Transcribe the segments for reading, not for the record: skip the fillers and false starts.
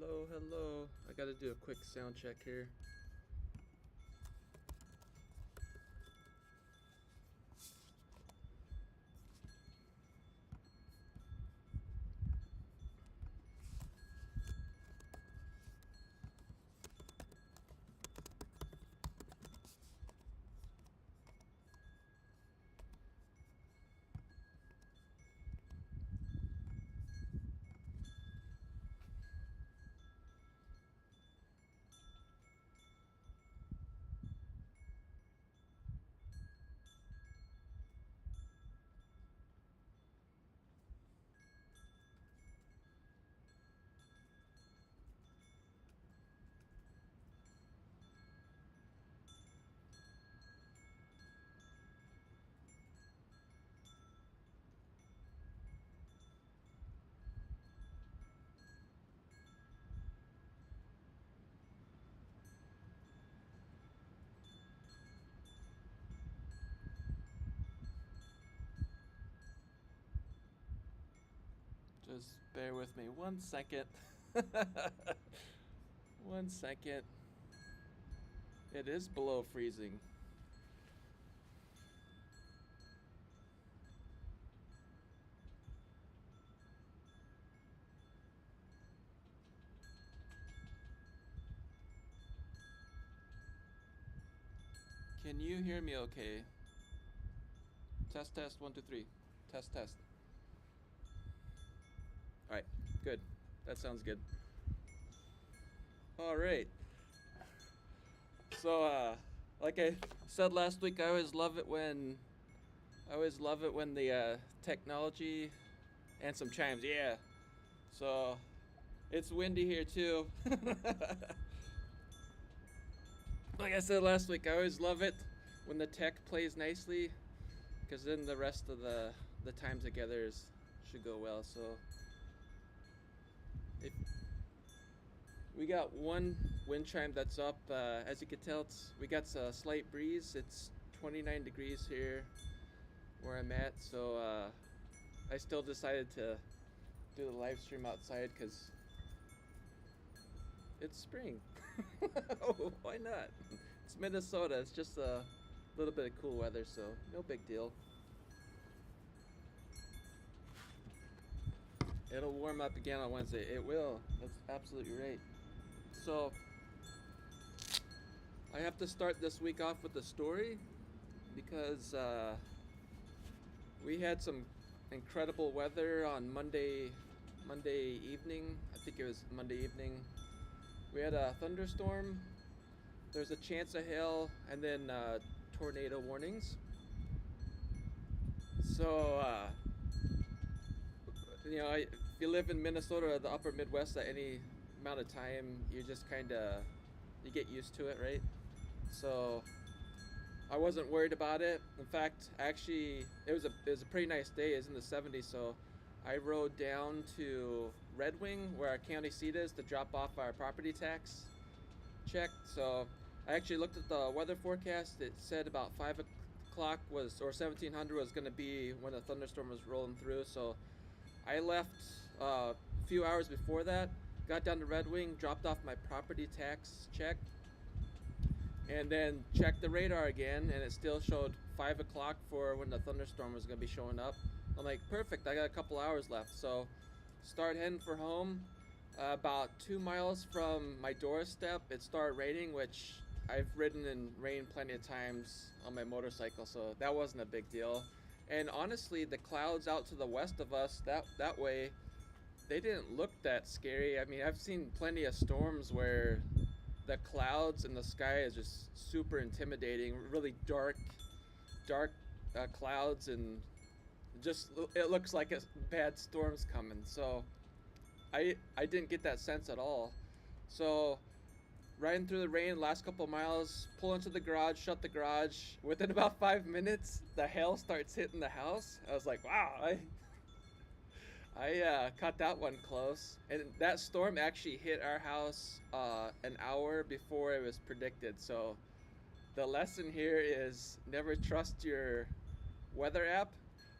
Hello, hello. I gotta do a quick sound check here. Just bear with me 1 second. 1 second. It is below freezing. Can you hear me okay? Test, test, 1, 2, 3. Test, test. Alright, good. That sounds good. Alright. So, like I said last week, I always love it when the technology and some chimes, yeah. So, it's windy here too. Like I said last week, I always love it when the tech plays nicely, because then the rest of the time together should go well. So if we got one wind chime that's up, as you can tell, we got a slight breeze. It's 29 degrees here where I'm at, so I still decided to do the live stream outside because it's spring. Oh, why not? It's Minnesota. It's just a little bit of cool weather, so no big deal. It'll warm up again on Wednesday. It will. That's absolutely right. So I have to start this week off with a story because we had some incredible weather on Monday evening. I think it was Monday evening. We had a thunderstorm. There's a chance of hail and then tornado warnings. So if you live in Minnesota or the upper Midwest at any amount of time, you just kind of you get used to it, right? So I wasn't worried about it. In fact, actually, it was a pretty nice day. It was in the 70s, so I rode down to Red Wing, where our county seat is, to drop off our property tax check. So I actually looked at the weather forecast. It said about 5 o'clock or 1700 was going to be when the thunderstorm was rolling through. So I left a few hours before that, got down to Red Wing, dropped off my property tax check, and then checked the radar again, and it still showed 5 o'clock for when the thunderstorm was going to be showing up. I'm like, perfect, I got a couple hours left. So start heading for home. About 2 miles from my doorstep, it started raining, which I've ridden in rain plenty of times on my motorcycle, so that wasn't a big deal. And honestly, the clouds out to the west of us, that way, they didn't look that scary. I mean, I've seen plenty of storms where the clouds in the sky is just super intimidating, really dark clouds, and just it looks like a bad storm's coming. So I didn't get that sense at all. So riding through the rain, last couple of miles, pull into the garage, shut the garage. Within about 5 minutes, the hail starts hitting the house. I was like, wow, I caught that one close. And that storm actually hit our house an hour before it was predicted. So the lesson here is never trust your weather app.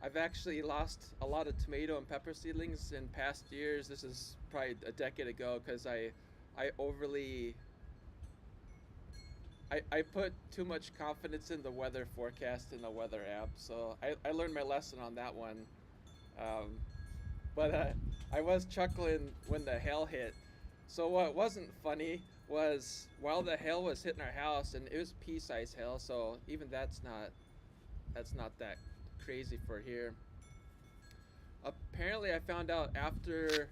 I've actually lost a lot of tomato and pepper seedlings in past years. This is probably a decade ago because I overly I put too much confidence in the weather forecast in the weather app. So I learned my lesson on that one. Um, but I was chuckling when the hail hit. So what wasn't funny was while the hail was hitting our house, and it was pea-sized hail, so even that's not that crazy for here. Apparently, I found out after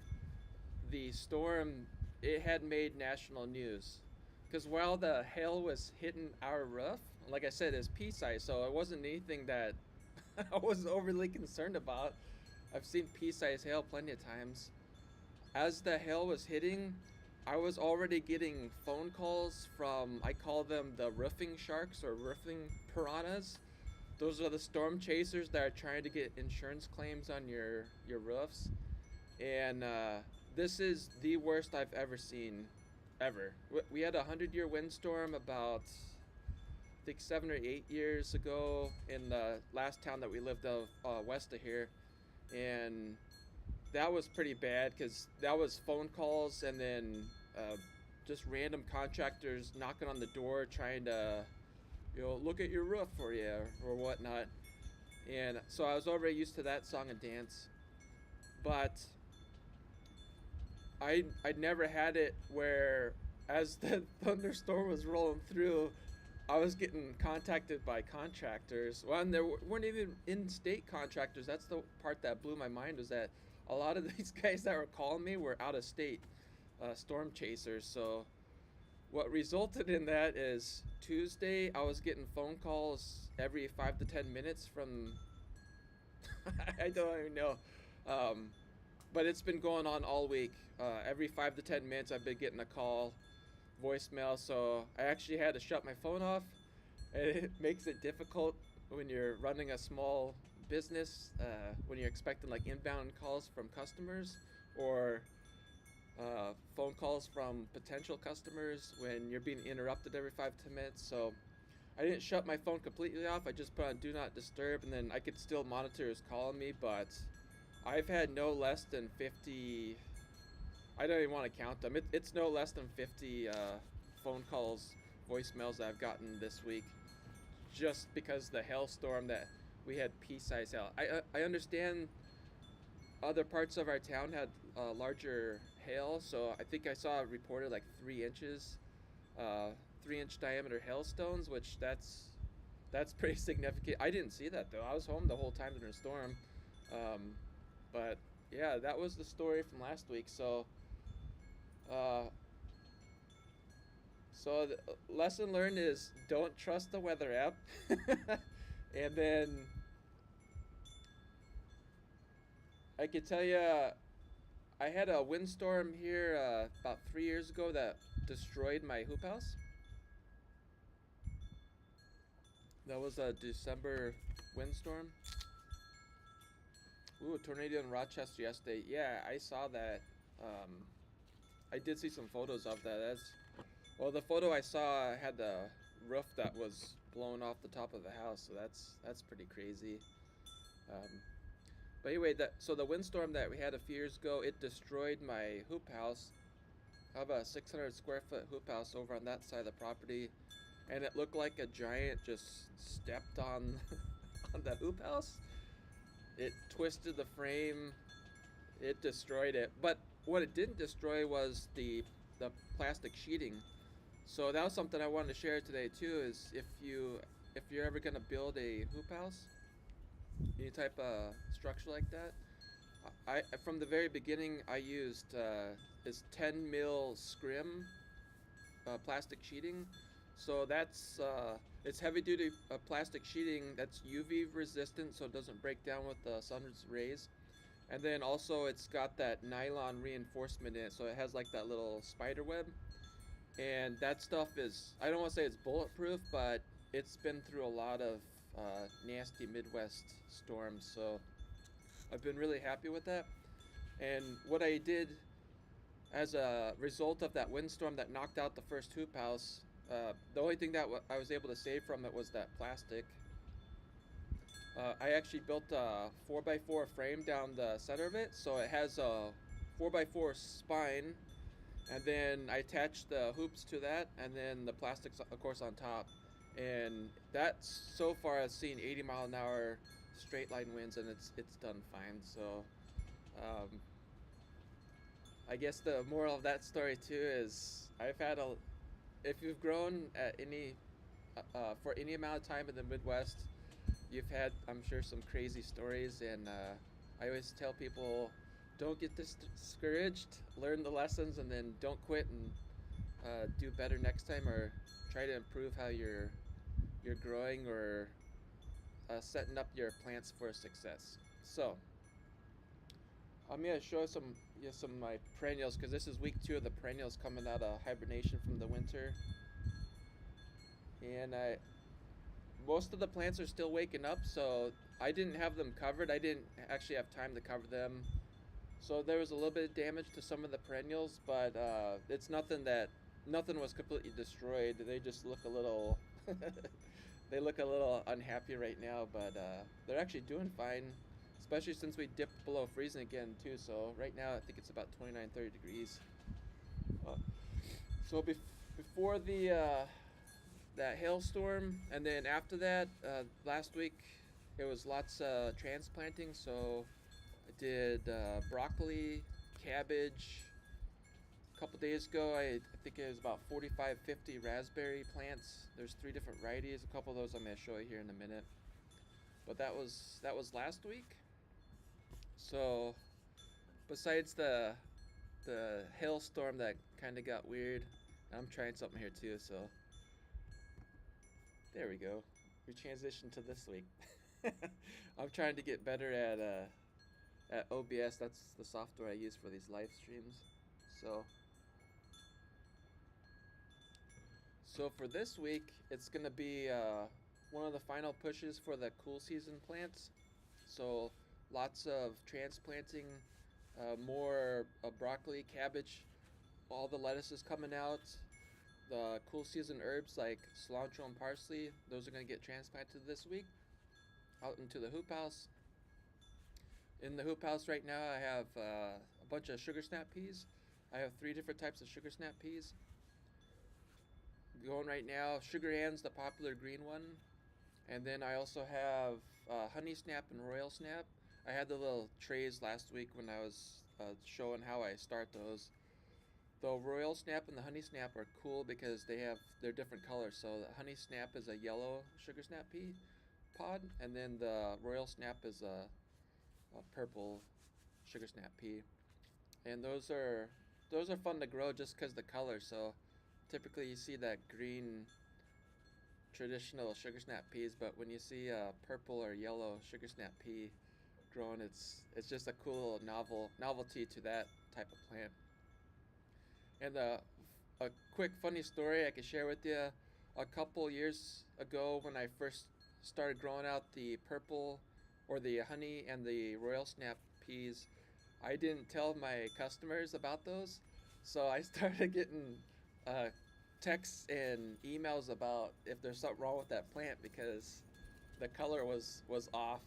the storm, it had made national news. Because while the hail was hitting our roof, like I said, it's pea size, so it wasn't anything that I was overly concerned about. I've seen pea size hail plenty of times. As the hail was hitting, I was already getting phone calls from, I call them the roofing sharks or roofing piranhas. Those are the storm chasers that are trying to get insurance claims on your roofs. And this is the worst I've ever seen, ever. We had a 100-year windstorm about, I think, 7 or 8 years ago in the last town that we lived of west of here, and that was pretty bad because that was phone calls and then uh, just random contractors knocking on the door trying to, look at your roof for you or whatnot. And so I was already used to that song and dance, but I'd never had it where as the thunderstorm was rolling through, I was getting contacted by contractors. Well, and there weren't even in-state contractors. That's the part that blew my mind, was that a lot of these guys that were calling me were out-of-state storm chasers. So what resulted in that is Tuesday I was getting phone calls every 5 to 10 minutes from I don't even know. Um, but it's been going on all week. Every 5 to 10 minutes, I've been getting a call, voicemail. So I actually had to shut my phone off, and it makes it difficult when you're running a small business, when you're expecting like inbound calls from customers or phone calls from potential customers when you're being interrupted every 5 to 10 minutes. So I didn't shut my phone completely off. I just put on do not disturb, and then I could still monitor who's calling me. But I've had no less than 50. I don't even want to count them. It's no less than 50 phone calls, voicemails that I've gotten this week, just because the hailstorm that we had pea-sized hail. I understand other parts of our town had larger hail, so I think I saw it reported like 3 inches, 3-inch diameter hailstones, which that's pretty significant. I didn't see that though. I was home the whole time during the storm, um, but yeah, that was the story from last week. Uh, so the lesson learned is don't trust the weather app, and then I could tell you, I had a windstorm here about 3 years ago that destroyed my hoop house. That was a December windstorm. Ooh, a tornado in Rochester yesterday. Yeah, I saw that. Um, I did see some photos of that. Well, the photo I saw had the roof that was blown off the top of the house, so that's pretty crazy. Um, but anyway, so the windstorm that we had a few years ago, it destroyed my hoop house. I have a 600 square foot hoop house over on that side of the property, and it looked like a giant just stepped on on the hoop house. It twisted the frame, it destroyed it. But what it didn't destroy was the plastic sheeting. So that was something I wanted to share today too. Is if you're ever gonna build a hoop house, any type of structure like that, I from the very beginning I used this 10 mil scrim plastic sheeting. So it's heavy duty plastic sheeting that's UV resistant, so it doesn't break down with the sun's rays. And then also it's got that nylon reinforcement in it, so it has like that little spider web. And that stuff is, I don't want to say it's bulletproof, but it's been through a lot of nasty Midwest storms, so I've been really happy with that. And what I did as a result of that windstorm that knocked out the first hoop house, the only thing that I was able to save from it was that plastic. I actually built a 4x4 frame down the center of it, so it has a 4x4 spine, and then I attached the hoops to that, and then the plastics, of course, on top. And that so far has seen 80-mile-an-hour straight line winds, and it's done fine. So, um, I guess the moral of that story too is I've had a if you've grown at any for any amount of time in the Midwest, you've had, I'm sure, some crazy stories. And I always tell people, don't get discouraged, learn the lessons, and then don't quit, and do better next time, or try to improve how you're growing, or setting up your plants for success. So I'm gonna show some of my perennials, because this is week 2 of the perennials coming out of hibernation from the winter. And most of the plants are still waking up, so I didn't have them covered. I didn't actually have time to cover them, so there was a little bit of damage to some of the perennials, but it's nothing was completely destroyed. They just look a little they look a little unhappy right now, but they're actually doing fine, especially since we dipped below freezing again too. So right now I think it's about 29, 30 degrees. Uh, so before the that hailstorm, and then after that, last week it was lots of transplanting. So I did broccoli, cabbage. A couple days ago, I think it was about 45, 50 raspberry plants. There's 3 different varieties. A couple of those I'm going to show you here in a minute. But that was last week. So besides the hailstorm that kind of got weird, I'm trying something here too. So there we go. We transitioned to this week. I'm trying to get better at OBS. That's the software I use for these live streams. So for this week, it's gonna be one of the final pushes for the cool season plants. So lots of transplanting, more broccoli, cabbage, all the lettuces coming out. The cool season herbs like cilantro and parsley, those are gonna get transplanted this week out into the hoop house. In the hoop house right now, I have a bunch of sugar snap peas. I have 3 different types of sugar snap peas going right now. Sugar Ann's the popular green one, and then I also have honey snap and royal snap. I had the little trays last week when I was showing how I start those. The royal snap and the honey snap are cool because they're different colors. So the honey snap is a yellow sugar snap pea pod, and then the royal snap is a purple sugar snap pea. And those are fun to grow just because the color. So typically you see that green traditional sugar snap peas, but when you see a purple or yellow sugar snap pea growing, it's just a cool novelty to that type of plant. And a quick funny story I could share with you. A couple years ago, when I first started growing out the purple or the honey and the royal snap peas, I didn't tell my customers about those, so I started getting uh, texts and emails about if there's something wrong with that plant because the color was off.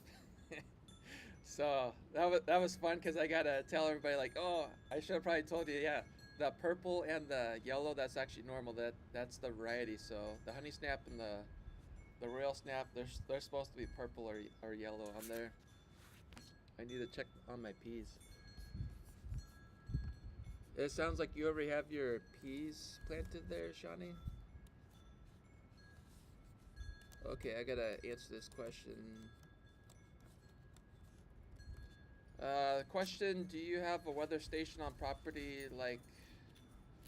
So that was fun because I gotta tell everybody, like, oh, I should have probably told you, yeah, the purple and the yellow, that's actually normal. That's the variety. So the honey snap and the royal snap, they're supposed to be purple or yellow on there. I need to check on my peas. It sounds like you already have your peas planted there, Shawnee. Okay, I gotta answer this question. Question: do you have a weather station on property like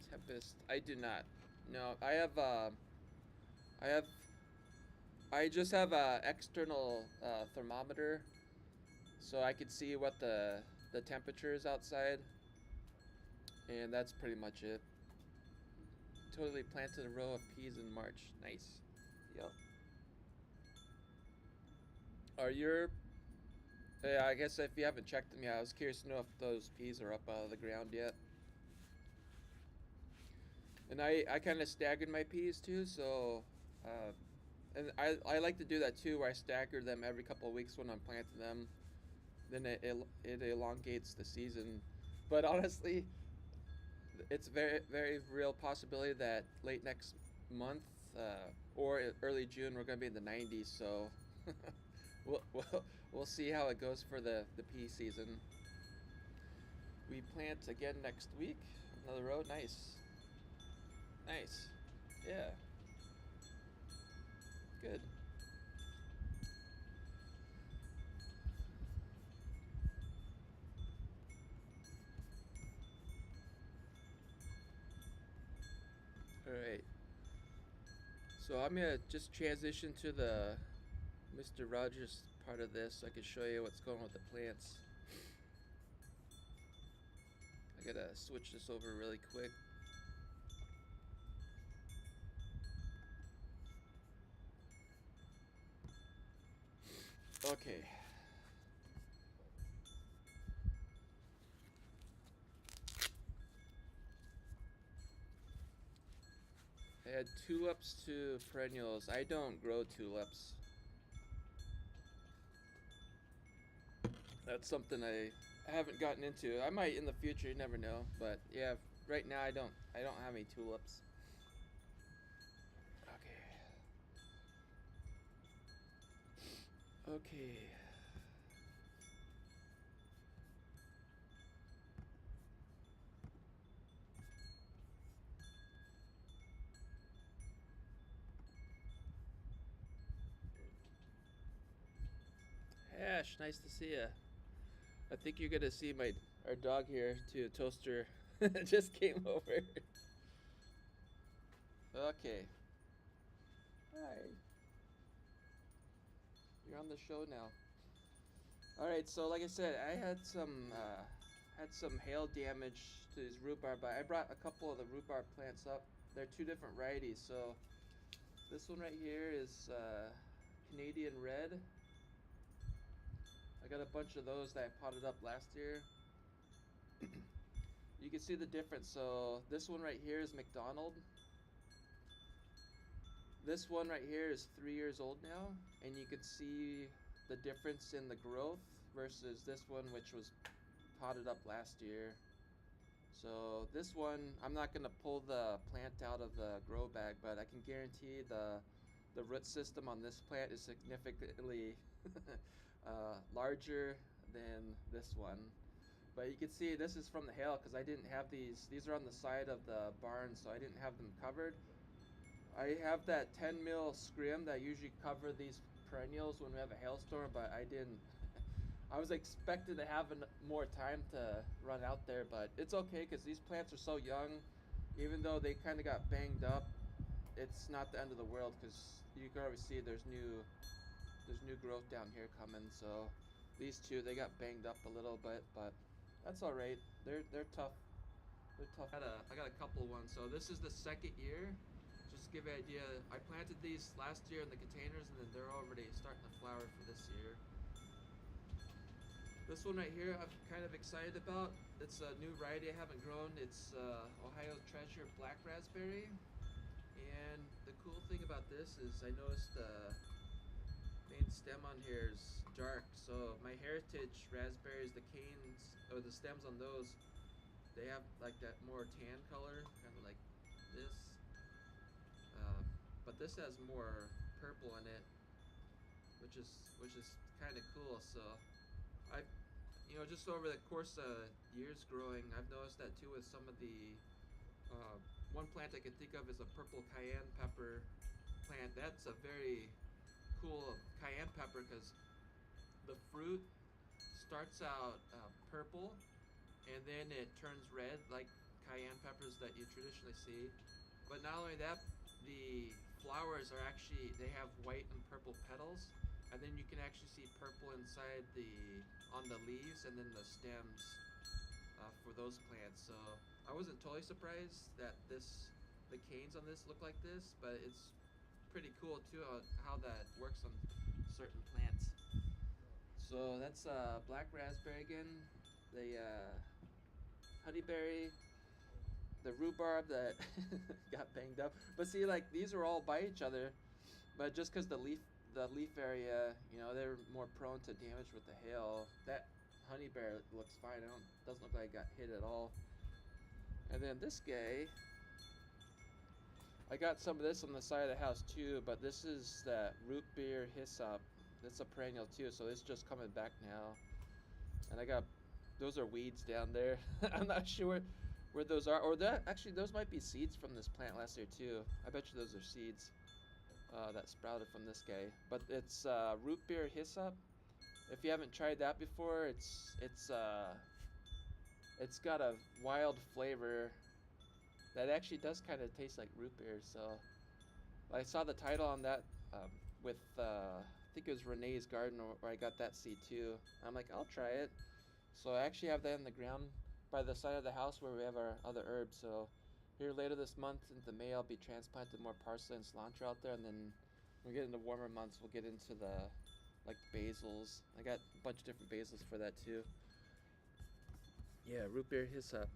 Tempest? I do not. No, I have, I just have a external thermometer, so I could see what the temperature is outside, and that's pretty much it. Totally planted a row of peas in March. Nice. Yep. Are your Yeah, I guess if you haven't checked them yet, I was curious to know if those peas are up out of the ground yet. And I kind of staggered my peas too, so And I like to do that too, where I stagger them every couple of weeks when I'm planting them. Then it elongates the season. But honestly, it's very real possibility that late next month or early June we're gonna be in the 90s. So we'll see how it goes for the pea season. We plant again next week. Another row. Nice, nice. Yeah, good. All right. So I'm gonna just transition to the Mr. Rogers part of this so I can show you what's going on with the plants. I gotta switch this over really quick. Okay. Add tulips to perennials. I don't grow tulips. That's something I haven't gotten into. I might in the future, you never know. But yeah, right now I don't have any tulips. Okay. Okay. Ash, nice to see you. I think you're gonna see my our dog here too. Toaster just came over. Okay. Hi. You're on the show now. All right. So like I said, I had some hail damage to these rhubarb. But I brought a couple of the rhubarb plants up. They're two different varieties. So this one right here is Canadian red. I got a bunch of those that I potted up last year. You can see the difference. So this one right here is McDonald. This one right here is 3 years old now, and you can see the difference in the growth versus this one, which was potted up last year. So this one, I'm not gonna pull the plant out of the grow bag, but I can guarantee the root system on this plant is significantly larger than this one. But you can see this is from the hail because I didn't have these. These are on the side of the barn, so I didn't have them covered. I have that 10 mil scrim that I usually cover these perennials when we have a hailstorm, but I didn't. I was expected to have more time to run out there, but it's okay because these plants are so young. Even though they kind of got banged up, it's not the end of the world because you can already see there's new growth down here coming. So these two they got banged up a little bit, but that's all right. They're tough. They're tough. I got a couple ones. So this is the second year. Just to give you an idea, I planted these last year in the containers, and then they're already starting to flower for this year. This one right here, I'm kind of excited about. It's a new variety I haven't grown. It's Ohio Treasure Black Raspberry. And the cool thing about this is I noticed the main stem on here is dark. So my heritage raspberries, the canes or the stems on those, they have like that more tan color, kind of like this. Uh, but this has more purple in it, which is kind of cool. So I, just over the course of years growing, I've noticed that too with some of the one plant I could think of is a purple cayenne pepper plant. That's a very cool cayenne pepper because the fruit starts out purple and then it turns red like cayenne peppers that you traditionally see. But not only that, the flowers are actually they have white and purple petals, and then you can actually see purple inside the on the leaves and then the stems for those plants. So I wasn't totally surprised that the canes on this look like this, but it's pretty cool too how that works on certain plants. So that's black raspberry again, the honeyberry, the rhubarb that got banged up. But see, like these are all by each other. But just because the leaf area, they're more prone to damage with the hail. That honey bear looks fine. Doesn't look like it got hit at all. And then this guy, I got some of this on the side of the house too, but this is that root beer hyssop. That's a perennial too, so it's just coming back now. And I got those are weeds down there. I'm not sure where those are, or that actually those might be seeds from this plant last year too. I bet you those are seeds that sprouted from this guy. But it's root beer hyssop. If you haven't tried that before, it's got a wild flavor that actually does kind of taste like root beer. So I saw the title on that with I think it was Renee's garden, where I got that seed too. I'm like, I'll try it. So I actually have that in the ground by the side of the house where we have our other herbs. So here later this month into May, I'll be transplanting more parsley and cilantro out there, and then when we get into warmer months, we'll get into the like basils. I got a bunch of different basils for that too. Yeah, root beer hyssop.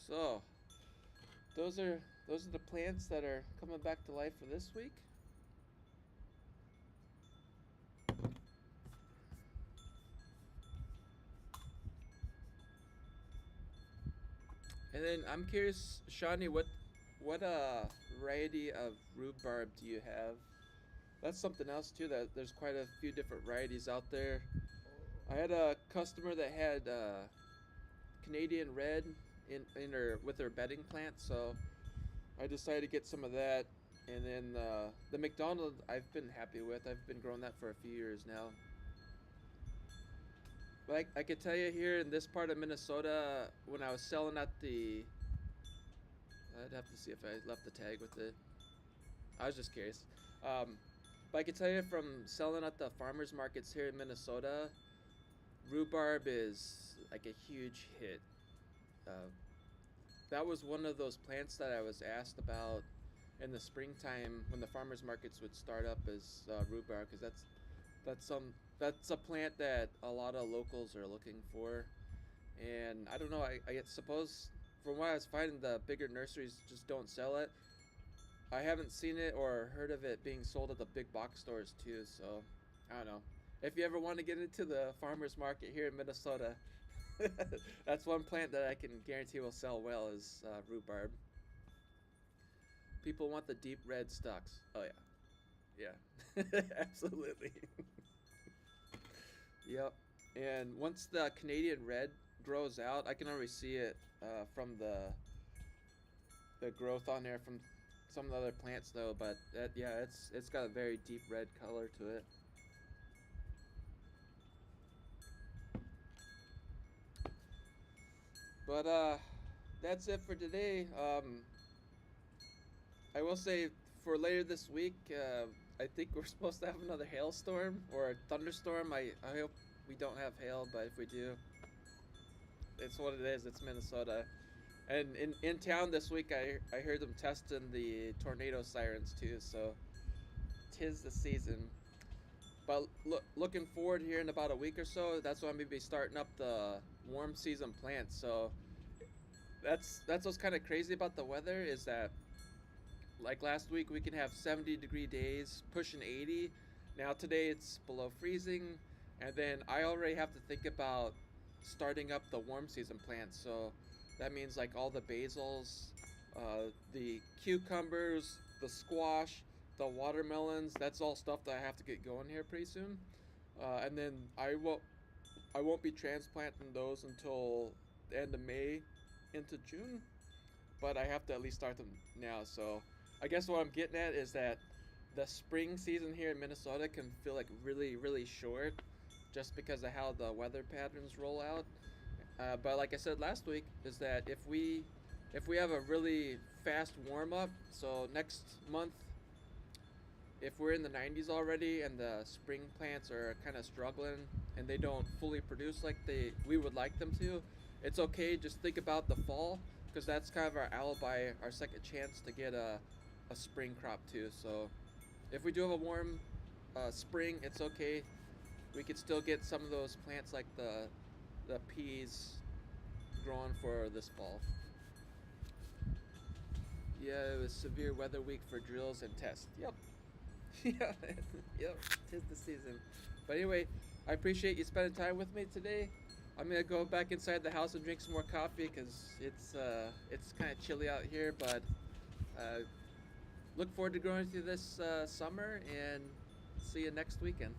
So those are the plants that are coming back to life for this week. And then I'm curious, Shawnee, what variety of rhubarb do you have? That's something else too. That there's quite a few different varieties out there. I had a customer that had Canadian red in her with her bedding plant, so I decided to get some of that. And then the McDonald I've been happy with. I've been growing that for a few years now. But I could tell you here in this part of Minnesota, when I was selling at I'd have to see if I left the tag with it. I was just curious. Um, but I could tell you from selling at the farmers markets here in Minnesota, rhubarb is like a huge hit. Uh, that was one of those plants that I was asked about in the springtime when the farmers markets would start up as rhubarb, because that's a plant that a lot of locals are looking for. And I don't know, I suppose from what I was finding, the bigger nurseries just don't sell it. I haven't seen it or heard of it being sold at the big box stores too, so I don't know. If you ever want to get into the farmers market here in Minnesota, that's one plant that I can guarantee will sell well is rhubarb. People want the deep red stalks. Oh yeah, yeah, absolutely. Yep. And once the Canadian red grows out, I can already see it from the growth on there from some of the other plants though. But yeah, it's got a very deep red color to it. But that's it for today. I will say for later this week, I think we're supposed to have another hailstorm or a thunderstorm. I hope we don't have hail, but if we do, it's what it is. It's Minnesota. And in town this week, I heard them testing the tornado sirens too. So tis the season. But looking forward here in about a week or so, that's when I'm gonna be starting up the warm season plants. So that's what's kind of crazy about the weather is that like last week we can have 70-degree days, pushing 80. Now today it's below freezing, and then I already have to think about starting up the warm season plants. So that means like all the basils, the cucumbers, the squash, the watermelons. That's all stuff that I have to get going here pretty soon. And then I won't be transplanting those until the end of May into June, but I have to at least start them now. So I guess what I'm getting at is that the spring season here in Minnesota can feel like really, really short just because of how the weather patterns roll out. But like I said last week, is that if we have a really fast warm up, so next month, if we're in the 90s already and the spring plants are kind of struggling and they don't fully produce like we would like them to, it's okay. Just think about the fall because that's kind of our alibi, our second chance to get a spring crop too. So if we do have a warm spring, it's okay. We could still get some of those plants like the peas growing for this fall. Yeah, it was severe weather week for drills and tests. Yep. Yeah, yep. Tis the season. But anyway, I appreciate you spending time with me today. I'm gonna go back inside the house and drink some more coffee because it's kind of chilly out here. But uh, look forward to growing through this summer and see you next weekend.